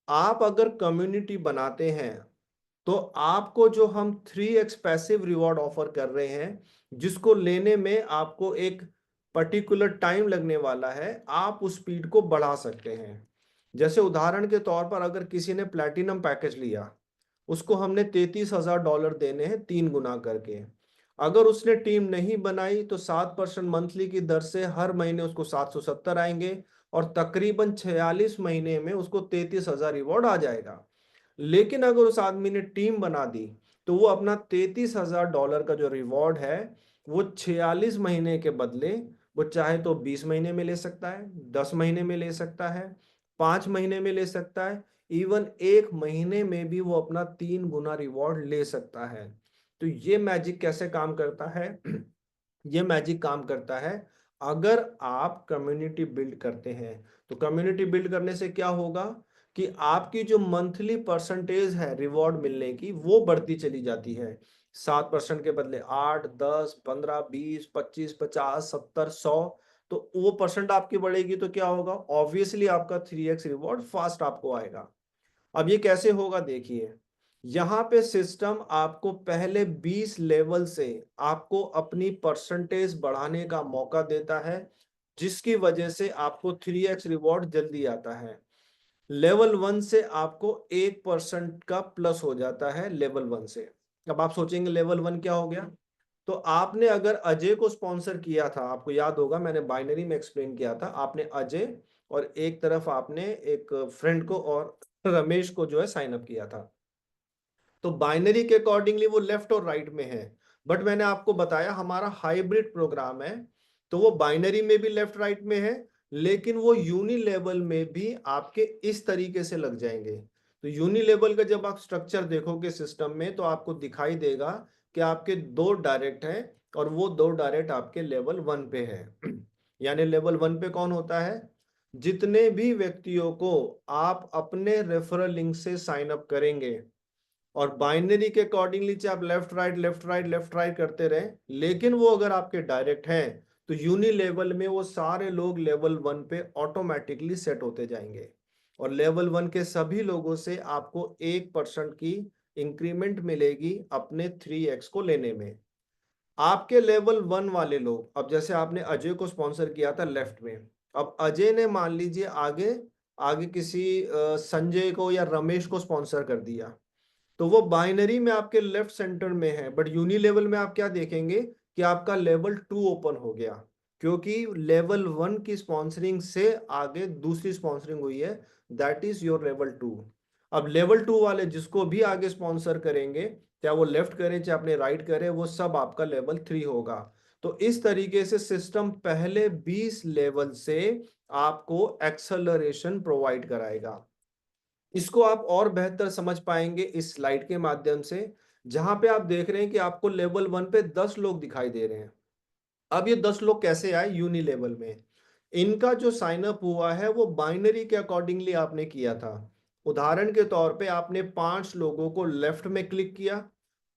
आप अगर कम्युनिटी बनाते हैं तो आपको जो हम 3x पैसिव रिवॉर्ड ऑफर कर रहे हैं, जिसको लेने में आपको एक पर्टिकुलर टाइम लगने वाला है, आप उस स्पीड को बढ़ा सकते हैं। जैसे उदाहरण के तौर पर अगर किसी ने प्लैटिनम पैकेज लिया, उसको हमने $33,000 देने हैं 3 गुना करके, अगर उसने टीम नहीं बनाई तो 7% मंथली की दर से हर महीने उसको 770 आएंगे, और तकरीबन 46 महीने में उसको 33,000 रिवॉर्ड आ जाएगा। लेकिन अगर उस आदमी ने टीम बना दी तो वो अपना $33,000 का जो रिवॉर्ड है वो 46 महीने के बदले वो चाहे तो 20 महीने में ले सकता है, 10 महीने में ले सकता है, 5 महीने में ले सकता है, इवन 1 महीने में भी वो अपना 3 गुना रिवॉर्ड ले सकता है। तो ये मैजिक कैसे काम करता है? ये मैजिक काम करता है अगर आप कम्युनिटी बिल्ड करते हैं। तो कम्युनिटी बिल्ड करने से क्या होगा कि आपकी जो मंथली परसेंटेज है रिवॉर्ड मिलने की वो बढ़ती चली जाती है। 7% के बदले 8, 10, 15, 20, 25, 50, 70, 100, तो वो परसेंट आपकी बढ़ेगी तो क्या होगा? ऑब्वियसली आपका 3x रिवॉर्ड फास्ट आपको आएगा। अब ये कैसे होगा देखिए, यहाँ पे सिस्टम आपको पहले 20 लेवल से आपको अपनी परसेंटेज बढ़ाने का मौका देता है, जिसकी वजह से आपको 3x रिवॉर्ड जल्दी आता है। लेवल 1 से आपको 1% का प्लस हो जाता है लेवल 1 से। अब आप सोचेंगे लेवल 1 क्या हो गया? तो आपने अगर अजय को स्पॉन्सर किया था, आपको याद होगा मैंने बाइनरी में एक्सप्लेन किया था, आपने अजय और एक तरफ आपने एक फ्रेंड को और रमेश को जो है साइन अप किया था, तो बाइनरी के अकॉर्डिंगली वो लेफ्ट और राइट में है। बट मैंने आपको बताया हमारा हाइब्रिड प्रोग्राम है, तो वो बाइनरी में भी लेफ्ट राइट में है, लेकिन वो यूनि लेवल में भी आपके इस तरीके से लग जाएंगे। तो यूनि लेवल का जब आप स्ट्रक्चर देखोगे सिस्टम में तो आपको दिखाई देगा कि आपके दो डायरेक्ट हैं, और वो दो डायरेक्ट आपके लेवल 1 पे है। यानी लेवल 1 पे कौन होता है? जितने भी व्यक्तियों को आप अपने रेफरल लिंक से साइन अप करेंगे, और बाइनरी के अकॉर्डिंगली चाहे आप left right left right left right करते रहे, लेकिन वो अगर आपके डायरेक्ट हैं तो यूनि लेवल में वो सारे लोग लेवल 1 पे ऑटोमेटिकली सेट होते जाएंगे, और लेवल 1 के सभी लोगों से आपको 1% की इंक्रीमेंट मिलेगी अपने 3x को लेने में। आपके लेवल 1 वाले लोग, अब जैसे आपने अजय को स्पॉन्सर किया था लेफ्ट में, अब अजय ने मान लीजिए आगे आगे किसी संजय को या रमेश को स्पॉन्सर कर दिया, तो वो बाइनरी में आपके लेफ्ट सेंटर में है, बट यूनी लेवल में आप क्या देखेंगे कि आपका लेवल 2 ओपन हो गया, क्योंकि लेवल 1 की स्पॉन्सरिंग से आगे दूसरी स्पॉन्सरिंग हुई है, दैट इज योर लेवल 2। अब लेवल 2 वाले जिसको भी आगे स्पॉन्सर करेंगे, चाहे वो लेफ्ट करें चाहे अपने राइट करें, वो सब आपका लेवल 3 होगा। तो इस तरीके से सिस्टम पहले 20 लेवल से आपको एक्सेलरेशन प्रोवाइड कराएगा। इसको आप और बेहतर समझ पाएंगे इस स्लाइड के माध्यम से, जहां पे आप देख रहे हैं कि आपको लेवल 1 पे 10 लोग दिखाई दे रहे हैं। अब ये 10 लोग कैसे आए यूनि लेवल में? इनका जो साइन अप हुआ है वो बाइनरी के अकॉर्डिंगली आपने किया था। उदाहरण के तौर पे आपने 5 लोगों को लेफ्ट में क्लिक किया,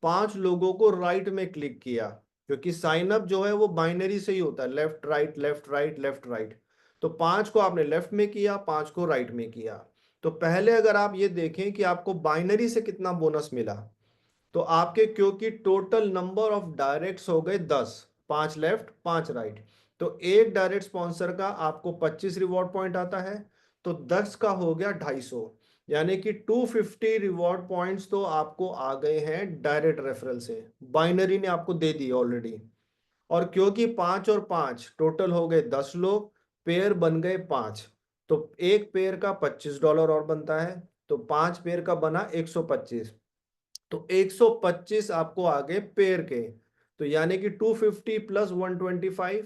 5 लोगों को राइट में क्लिक किया, क्योंकि साइन अप जो है वो बाइनरी से ही होता है, left right left right left right. तो 5 को आपने लेफ्ट में किया, 5 को राइट में किया। तो पहले अगर आप ये देखें कि आपको बाइनरी से कितना बोनस मिला, तो आपके क्योंकि टोटल नंबर ऑफ डायरेक्ट्स हो गए 10, 5 लेफ्ट 5 राइट, तो एक डायरेक्ट स्पॉन्सर का आपको 25 रिवॉर्ड पॉइंट आता है, तो 10 का हो गया 250, यानी कि 250 रिवॉर्ड पॉइंट्स तो आपको आ गए हैं डायरेक्ट रेफरल से, बाइनरी ने आपको दे दी ऑलरेडी। और क्योंकि 5 और 5 टोटल हो गए 10 लोग, पेयर बन गए 5, तो एक पेयर का $25 और बनता है, तो 5 पेयर का बना 125, तो 125 आपको आगे पेयर के, तो यानी कि 250 प्लस 125,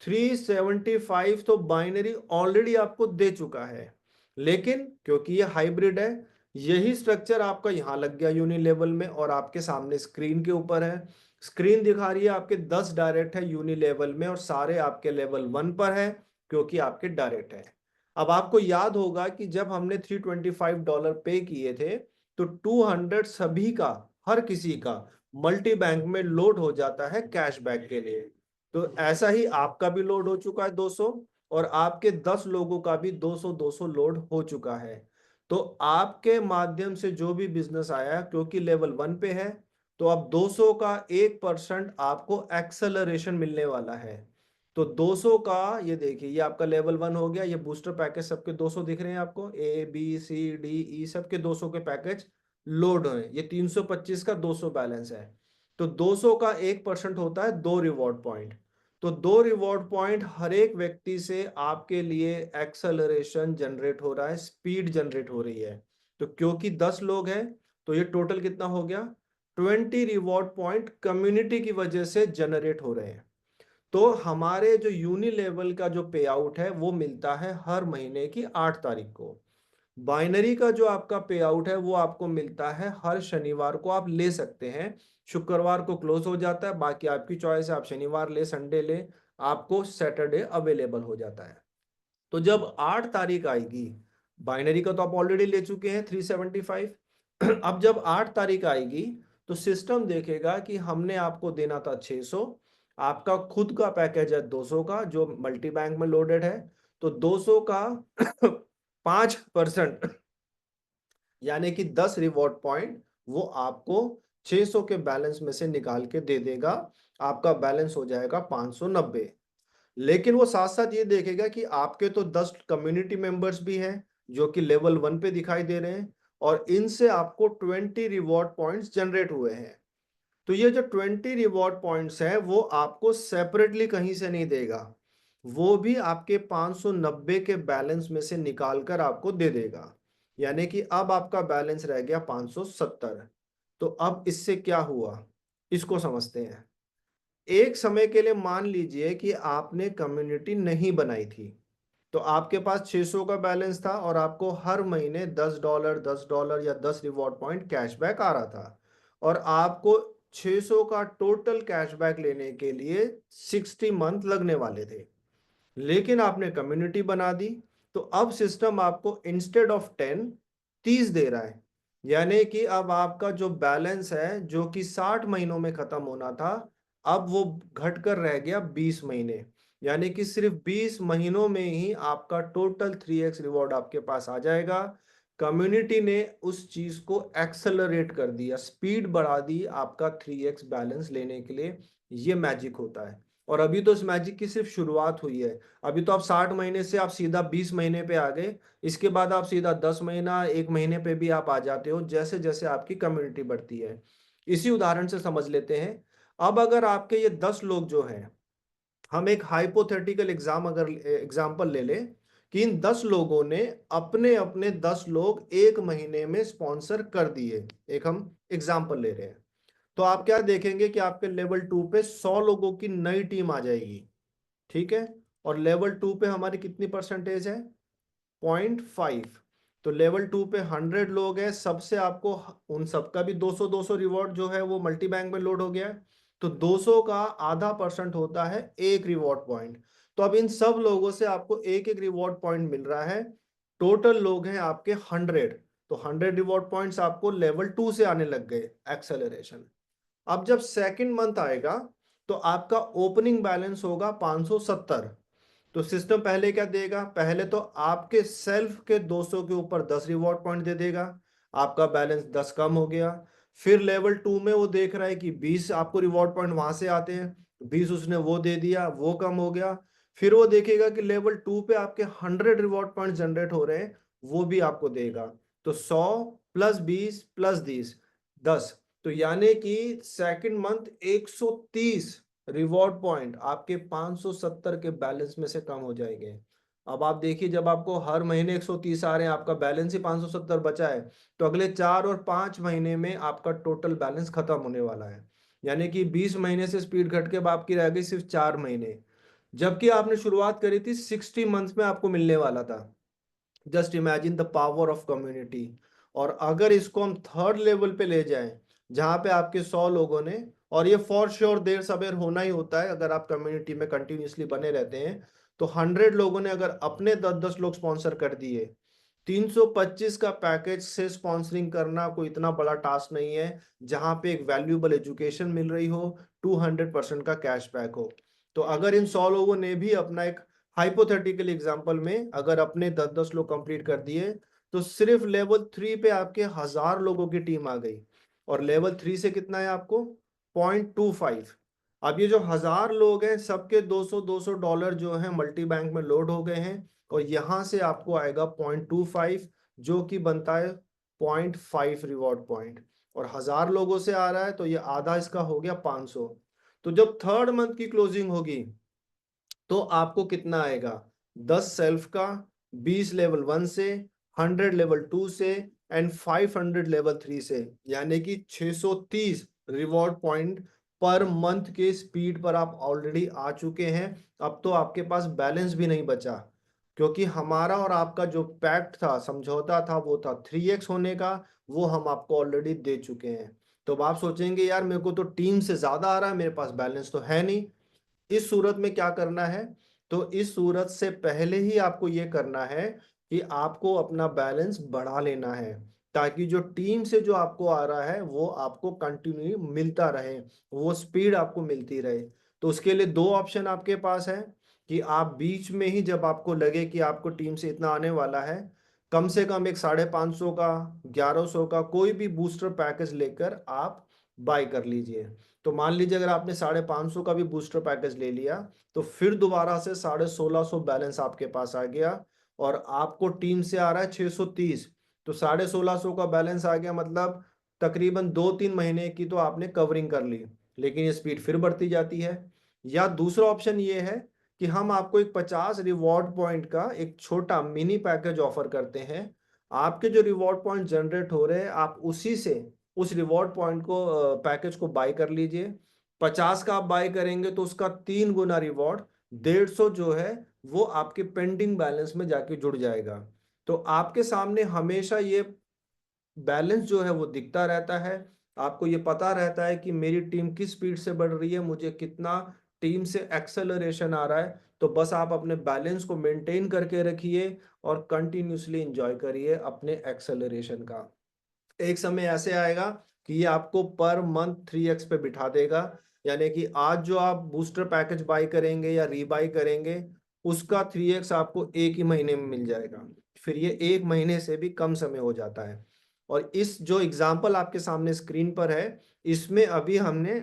375 तो बाइनरी ऑलरेडी आपको दे चुका है। लेकिन क्योंकि ये हाइब्रिड है, यही स्ट्रक्चर आपका यहाँ लग गया यूनि लेवल में, और आपके सामने स्क्रीन के ऊपर है, स्क्रीन दिखा रही है आपके 10 डायरेक्ट है यूनि लेवल में, और सारे आपके लेवल 1 पर है क्योंकि आपके डायरेक्ट है। अब आपको याद होगा कि जब हमने $325 पे किए थे, तो 200 सभी का, हर किसी का मल्टी बैंक में लोड हो जाता है कैशबैक के लिए। तो ऐसा ही आपका भी लोड हो चुका है 200, और आपके 10 लोगों का भी 200 200 लोड हो चुका है। तो आपके माध्यम से जो भी बिजनेस आया क्योंकि लेवल 1 पे है, तो अब 200 का 1% आपको एक्सेलरेशन मिलने वाला है। तो 200 का, ये देखिए ये आपका लेवल 1 हो गया, ये बूस्टर पैकेज सबके 200 दिख रहे हैं आपको, A B C D E सबके 200 के पैकेज लोड है, ये 325 का 200 बैलेंस है। तो 200 का 1% होता है 2 रिवॉर्ड पॉइंट। तो 2 रिवॉर्ड पॉइंट हर एक व्यक्ति से आपके लिए एक्सेलरेशन जनरेट हो रहा है, स्पीड जनरेट हो रही है। तो क्योंकि 10 लोग हैं तो ये टोटल कितना हो गया, 20 रिवॉर्ड पॉइंट कम्युनिटी की वजह से जनरेट हो रहे हैं। तो हमारे जो यूनि लेवल का जो पे आउट है वो मिलता है हर महीने की 8 तारीख को। बाइनरी का जो आपका पे आउट है वो आपको मिलता है हर शनिवार को, आप ले सकते हैं। शुक्रवार को क्लोज हो जाता है, बाकी आपकी चॉइस है, आप शनिवार ले, संडे ले, आपको सैटरडे अवेलेबल हो जाता है। तो जब 8 तारीख आएगी, बाइनरी का तो आप ऑलरेडी ले चुके हैं 375। अब जब 8 तारीख आएगी तो सिस्टम देखेगा कि हमने आपको देना था 600, आपका खुद का पैकेज है 200 का जो मल्टी बैंक में लोडेड है, तो 200 का 5% यानी कि 10 रिवॉर्ड पॉइंट वो आपको 600 के बैलेंस में से निकाल के दे देगा। आपका बैलेंस हो जाएगा 590। लेकिन वो साथ साथ ये देखेगा कि आपके तो 10 कम्युनिटी मेंबर्स भी हैं जो कि लेवल 1 पे दिखाई दे रहे हैं, और इनसे आपको 20 रिवॉर्ड पॉइंट्स जनरेट हुए हैं। तो ये जो 20 रिवॉर्ड पॉइंट्स हैं वो आपको सेपरेटली कहीं से नहीं देगा, वो भी आपके 590 के बैलेंस में से निकाल कर आपको दे देगा। यानी कि अब आपका बैलेंस रह गया 570। तो अब इससे क्या हुआ, इसको समझते हैं। एक समय के लिए मान लीजिए कि आपने कम्युनिटी नहीं बनाई थी, तो आपके पास 600 का बैलेंस था और आपको हर महीने $10 $10 या 10 रिवॉर्ड पॉइंट कैशबैक आ रहा था, और आपको 600 का टोटल कैशबैक लेने के लिए 60 मंथ लगने वाले थे। लेकिन आपने कम्युनिटी बना दी, तो अब सिस्टम आपको इंस्टेड ऑफ 10 30 दे रहा है। यानी कि अब आपका जो बैलेंस है जो कि 60 महीनों में खत्म होना था, अब वो घटकर रह गया 20 महीने। यानी कि सिर्फ 20 महीनों में ही आपका टोटल 3x रिवॉर्ड आपके पास आ जाएगा। कम्युनिटी ने उस चीज को एक्सेलरेट कर दिया, स्पीड बढ़ा दी आपका 3x बैलेंस लेने के लिए। ये मैजिक होता है। और अभी तो इस मैजिक की सिर्फ शुरुआत हुई है। अभी तो आप 60 महीने से आप सीधा 20 महीने पे आ गए, इसके बाद आप सीधा 10 महीना 1 महीने पे भी आप आ जाते हो जैसे जैसे आपकी कम्युनिटी बढ़ती है। इसी उदाहरण से समझ लेते हैं। अब अगर आपके ये 10 लोग जो हैं, हम एक हाइपोथेटिकल एग्जाम्पल ले लें कि इन 10 लोगों ने अपने अपने 10 लोग 1 महीने में स्पॉन्सर कर दिए, एक हम एग्जाम्पल ले रहे हैं, तो आप क्या देखेंगे कि आपके लेवल 2 पे 100 लोगों की नई टीम आ जाएगी। ठीक है। और लेवल 2 पे हमारी कितनी परसेंटेज है, 0.5। तो लेवल 2 पे 100 लोग हैं, सबसे आपको उन सबका भी 200 200 रिवॉर्ड जो है वो मल्टी बैंक में लोड हो गया है। तो 200 का आधा परसेंट होता है 1 रिवॉर्ड पॉइंट। तो अब इन सब लोगों से आपको एक एक रिवॉर्ड पॉइंट मिल रहा है। टोटल लोग हैं आपके 100। तो 100 रिवॉर्ड पॉइंट्स आपको लेवल 2 से आने लग गए, एक्सेलरेशन। अब जब सेकंड मंथ आएगा तो आपका ओपनिंग बैलेंस होगा 570। तो सिस्टम पहले क्या देगा, पहले तो आपके सेल्फ के 200 के ऊपर 10 रिवॉर्ड पॉइंट दे देगा, आपका बैलेंस 10 कम हो गया। फिर लेवल 2 में वो देख रहा है कि 20 आपको रिवॉर्ड पॉइंट वहां से आते हैं, 20 उसने वो दे दिया, वो कम हो गया। फिर वो देखेगा कि लेवल 2 पे आपके 100 रिवॉर्ड पॉइंट जनरेट हो रहे हैं, वो भी आपको देगा। तो 100 प्लस 20 प्लस 10, तो यानी कि सेकंड मंथ 130 रिवॉर्ड पॉइंट आपके 570 के बैलेंस में से कम हो जाएंगे। अब आप देखिए, जब आपको हर महीने 130 आ रहे हैं, आपका बैलेंस ही 570 बचा है, तो अगले 4 और 5 महीने में आपका टोटल बैलेंस खत्म होने वाला है। यानी कि 20 महीने से स्पीड घट के अब आपकी रह गई सिर्फ 4 महीने, जबकि आपने शुरुआत करी थी 60 मंथ में आपको मिलने वाला था। Just imagine the power of community. और अगर इसको हम थर्ड लेवल पे ले जाएं, जहां पे आपके 100 लोगों ने, और ये फॉर श्योर देर सवेर होना ही होता है अगर आप कम्युनिटी में कंटिन्यूसली बने रहते हैं, तो 100 लोगों ने अगर अपने 10-10 लोग स्पॉन्सर कर दिए, 325 का पैकेज से स्पॉन्सरिंग करना कोई इतना बड़ा टास्क नहीं है, जहां पे एक वैल्यूएबल एजुकेशन मिल रही हो, 200% का कैशबैक हो। तो अगर इन 100 लोगों ने भी अपना एक हाइपोथेटिकल एग्जांपल में अगर अपने 10-10 लोग कंप्लीट कर दिए, तो सिर्फ लेवल 3 पे आपके 1000 लोगों की टीम आ गई, और लेवल 3 से कितना है आपको, 0.25। अब ये जो 1000 लोग हैं सबके 200 $200 जो है मल्टी बैंक में लोड हो गए हैं, और यहां से आपको आएगा 0.25, जो कि बनता है 0.5 रिवॉर्ड पॉइंट। और 1000 लोगों से आ रहा है तो ये आधा इसका हो गया 500। तो जब थर्ड मंथ की क्लोजिंग होगी तो आपको कितना आएगा, 10 सेल्फ का, 20 लेवल 1 से, 100 लेवल 2 से एंड 500 लेवल 3 से, यानी कि 630 रिवॉर्ड पॉइंट पर मंथ के स्पीड पर आप ऑलरेडी आ चुके हैं। अब तो आपके पास बैलेंस भी नहीं बचा, क्योंकि हमारा और आपका जो पैक्ट था, समझौता था, वो था 3x होने का, वो हम आपको ऑलरेडी दे चुके हैं। तो अब आप सोचेंगे यार मेरे को तो टीम से ज्यादा आ रहा है, मेरे पास बैलेंस तो है नहीं। इस सूरत में क्या करना है, तो इस सूरत से पहले ही आपको ये करना है कि आपको अपना बैलेंस बढ़ा लेना है, ताकि जो टीम से जो आपको आ रहा है वो आपको कंटिन्यू मिलता रहे, वो स्पीड आपको मिलती रहे। तो उसके लिए दो ऑप्शन आपके पास है कि आप बीच में ही जब आपको लगे कि आपको टीम से इतना आने वाला है, कम से कम एक 550 का, 1100 का कोई भी बूस्टर पैकेज लेकर आप बाय कर लीजिए। तो मान लीजिए अगर आपने 550 का भी बूस्टर पैकेज ले लिया, तो फिर दोबारा से 1650 बैलेंस आपके पास आ गया, और आपको टीम से आ रहा है 630, तो 1650 का बैलेंस आ गया, मतलब तकरीबन 2-3 महीने की तो आपने कवरिंग कर ली। लेकिन ये स्पीड फिर बढ़ती जाती है। या दूसरा ऑप्शन ये है कि हम आपको एक 50 रिवॉर्ड पॉइंट का एक छोटा मिनी पैकेज ऑफर करते हैं। आपके जो रिवॉर्ड पॉइंट जनरेट हो रहे हैं, आप उसी से उस रिवॉर्ड पॉइंट को पैकेज को बाय कर लीजिए। 50 का आप बाय करेंगे तो उसका 3 गुना रिवॉर्ड, 150 जो है वो आपके पेंडिंग बैलेंस में जाके जुड़ जाएगा। तो आपके सामने हमेशा ये बैलेंस जो है वो दिखता रहता है। आपको ये पता रहता है कि मेरी टीम किस स्पीड से बढ़ रही है, मुझे कितना टीम से एक्सेलरेशन आ रहा है। तो बस आप अपने बैलेंस को मेंटेन करके रखिए और कंटिन्यूसली इंजॉय करिए अपने एक्सेलरेशन का। एक समय ऐसे आएगा कि ये आपको पर मंथ 3x पे बिठा देगा, यानी कि आज जो आप बूस्टर पैकेज बाय करेंगे या रीबाय करेंगे, उसका 3x आपको एक ही महीने में मिल जाएगा। फिर ये एक महीने से भी कम समय हो जाता है। और इस जो एग्जाम्पल आपके सामने स्क्रीन पर है, इसमें अभी हमने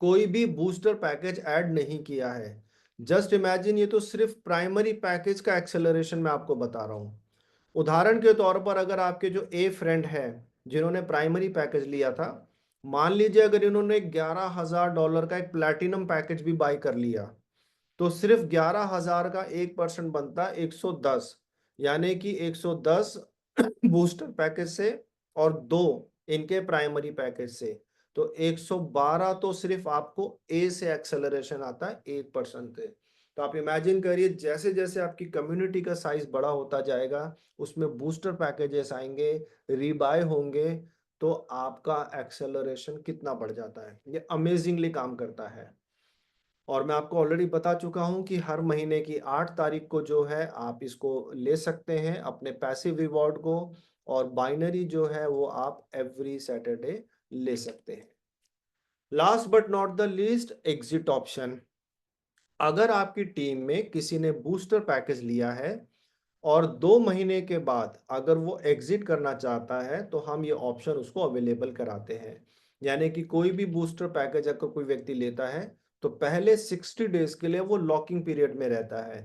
कोई भी बूस्टर पैकेज ऐड नहीं किया है। जस्ट इमेजिन, ये तो सिर्फ प्राइमरी पैकेज का एक्सेलरेशन मैं आपको बता रहा हूँ। उदाहरण के तौर पर अगर आपके जो ए फ्रेंड है जिन्होंने प्राइमरी पैकेज लिया था, मान लीजिए अगर इन्होंने $11,000 का एक प्लैटिनम पैकेज भी बाय कर लिया, तो सिर्फ 11,000 का 1% बनता है 110, यानी कि 110 बूस्टर पैकेज से और 2 इनके प्राइमरी पैकेज से, तो 112 तो सिर्फ आपको ए से एक्सेलरेशन आता है 1% से। तो आप इमेजिन करिए जैसे जैसे आपकी कम्युनिटी का साइज बड़ा होता जाएगा, उसमें बूस्टर पैकेजेस आएंगे, रीबाय होंगे, तो आपका एक्सेलरेशन कितना बढ़ जाता है। ये अमेजिंगली काम करता है। और मैं आपको ऑलरेडी बता चुका हूं कि हर महीने की 8 तारीख को जो है आप इसको ले सकते हैं अपने पैसिव रिवॉर्ड को, और बाइनरी जो है वो आप एवरी सैटरडे ले सकते हैं। Last but not the least, exit option. अगर आपकी टीम में किसी ने बूस्टर पैकेज लिया है और 2 महीने के बाद अगर वो एग्जिट करना चाहता है, तो हम ये ऑप्शन उसको अवेलेबल कराते हैं। यानी कि कोई भी बूस्टर पैकेज अगर कोई व्यक्ति लेता है, तो पहले 60 डेज के लिए वो लॉकिंग पीरियड में रहता है,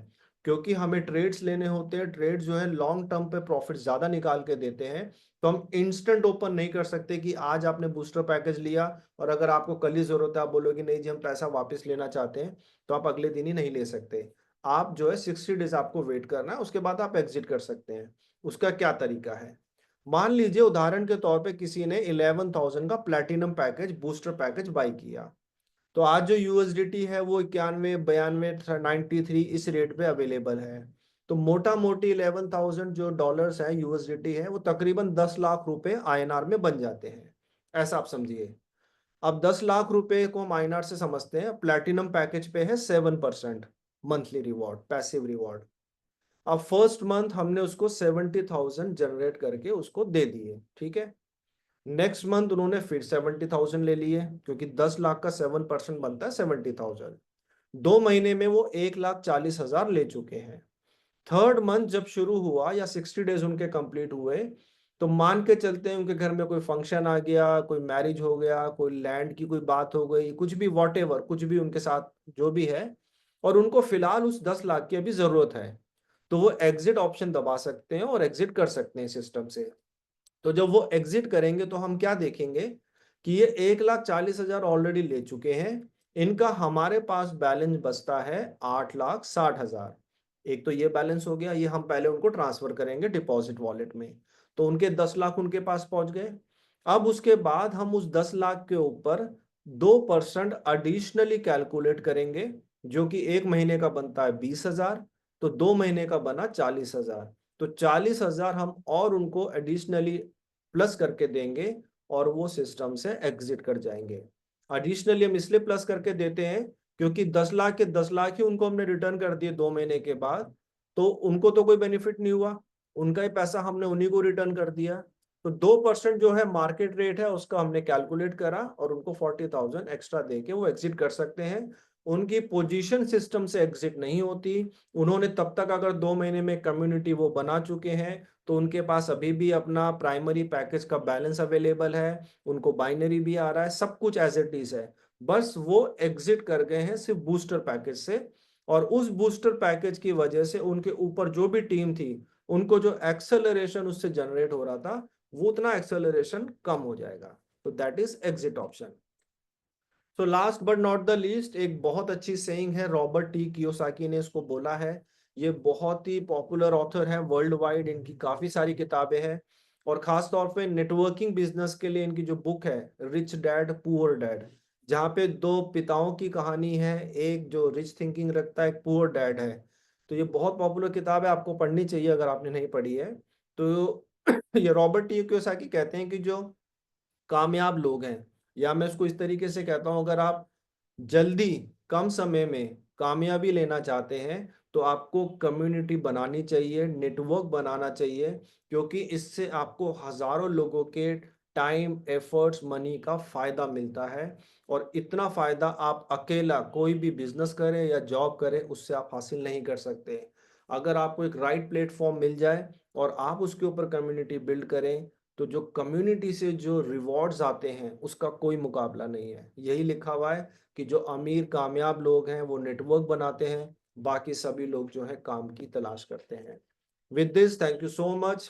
क्योंकि हमें ट्रेड्स लेने होते हैं। ट्रेड जो है लॉन्ग टर्म पे प्रॉफिट ज्यादा निकाल के देते हैं। तो हम इंस्टेंट ओपन नहीं कर सकते कि आज आपने बूस्टर पैकेज लिया और अगर आपको कल ही जरूरत है, आप बोलोगे नहीं जी हम पैसा वापस लेना चाहते हैं, तो आप अगले दिन ही नहीं ले सकते। आप जो है 60 डेज आपको वेट करना है, उसके बाद आप एग्जिट कर सकते हैं। उसका क्या तरीका है, मान लीजिए उदाहरण के तौर पे किसी ने 11,000 का platinum package booster package by किया, तो आज जो यूएसडीटी है वो 91 92 93 इस रेट पे अवेलेबल है। तो मोटा मोटी 11,000 जो डॉलर्स है यूएसडीटी है, वो तकरीबन 10 लाख रुपए आईएनआर में बन जाते हैं। ऐसा आप समझिए। अब 10 लाख रुपए को हम आईएनआर से समझते हैं, प्लैटिनम पैकेज पे है 7% मंथली रिवॉर्ड, पैसिव रिवॉर्ड। अब फर्स्ट मंथ हमने उसको 70,000 जनरेट करके उसको दे दिए, ठीक है। नेक्स्ट मंथ उन्होंने फिर 70,000 ले लिए, क्योंकि 10 लाख का 7% बनता है 70,000। 2 महीने में वो 1,40,000 ले चुके हैं। थर्ड मंथ जब शुरू हुआ या 60 डेज उनके कंप्लीट हुए, तो मान के चलते हैं उनके घर में कोई फंक्शन आ गया, कोई मैरिज हो गया, कोई लैंड की कोई बात हो गई, कुछ भी वॉटेवर, कुछ भी उनके साथ जो भी है, और उनको फिलहाल उस 10 लाख की अभी जरूरत है, तो वो एग्जिट ऑप्शन दबा सकते हैं और एग्जिट कर सकते हैं सिस्टम से। तो जब वो एग्जिट करेंगे तो हम क्या देखेंगे कि ये 1,40,000 ऑलरेडी ले चुके हैं, इनका हमारे पास बैलेंस बचता है 8,60,000। एक तो ये बैलेंस हो गया, ये हम पहले उनको ट्रांसफर करेंगे डिपॉजिट वॉलेट में, तो उनके 10 लाख उनके पास पहुंच गए। अब उसके बाद हम उस 10 लाख के ऊपर 2% एडिशनली कैलकुलेट करेंगे, जो कि एक महीने का बनता है 20,000, तो 2 महीने का बना 40,000। तो 40,000 हम और उनको एडिशनली प्लस करके देंगे और वो सिस्टम से एग्जिट कर जाएंगे। एडिशनली हम इसलिए प्लस करके देते हैं क्योंकि 10 लाख के 10 लाख ही उनको हमने रिटर्न कर दिए 2 महीने के बाद, तो उनको तो कोई बेनिफिट नहीं हुआ, उनका ही पैसा हमने उन्हीं को रिटर्न कर दिया। तो 2% जो है मार्केट रेट है उसका हमने कैलकुलेट करा और उनको 40,000 एक्स्ट्रा देके वो एग्जिट कर सकते हैं। उनकी पोजीशन सिस्टम से एग्जिट नहीं होती। उन्होंने तब तक अगर 2 महीने में कम्युनिटी वो बना चुके हैं तो उनके पास अभी भी अपना प्राइमरी पैकेज का बैलेंस अवेलेबल है, उनको बाइनरी भी आ रहा है, सब कुछ एज इट इज है। बस वो एग्जिट कर गए हैं सिर्फ बूस्टर पैकेज से, और उस बूस्टर पैकेज की वजह से उनके ऊपर जो भी टीम थी उनको जो एक्सेलरेशन उससे जनरेट हो रहा था वो उतना एक्सेलरेशन कम हो जाएगा। तो दैट इज एग्जिट ऑप्शन। तो last but not the least, एक बहुत अच्छी सेइंग है, रॉबर्ट टी कियोसाकी ने इसको बोला है। ये बहुत ही पॉपुलर ऑथर है वर्ल्ड वाइड, इनकी काफी सारी किताबें हैं, और खास तौर पे नेटवर्किंग बिजनेस के लिए इनकी जो बुक है रिच डैड पुअर डैड, जहाँ पे दो पिताओं की कहानी है, एक जो रिच थिंकिंग रखता है, एक पुअर डैड है। तो ये बहुत पॉपुलर किताब है, आपको पढ़नी चाहिए अगर आपने नहीं पढ़ी है तो। ये रॉबर्ट टी कियोसाकी कहते हैं कि जो कामयाब लोग हैं, या मैं उसको इस तरीके से कहता हूं, अगर आप जल्दी कम समय में कामयाबी लेना चाहते हैं तो आपको कम्युनिटी बनानी चाहिए, नेटवर्क बनाना चाहिए, क्योंकि इससे आपको हजारों लोगों के टाइम एफर्ट्स मनी का फायदा मिलता है, और इतना फायदा आप अकेला कोई भी बिजनेस करे या जॉब करे उससे आप हासिल नहीं कर सकते। अगर आपको एक राइट प्लेटफॉर्म मिल जाए और आप उसके ऊपर कम्युनिटी बिल्ड करें, तो जो कम्युनिटी से जो रिवॉर्ड्स आते हैं उसका कोई मुकाबला नहीं है। यही लिखा हुआ है कि जो अमीर कामयाब लोग हैं वो नेटवर्क बनाते हैं, बाकी सभी लोग जो है काम की तलाश करते हैं। With this, thank you so much.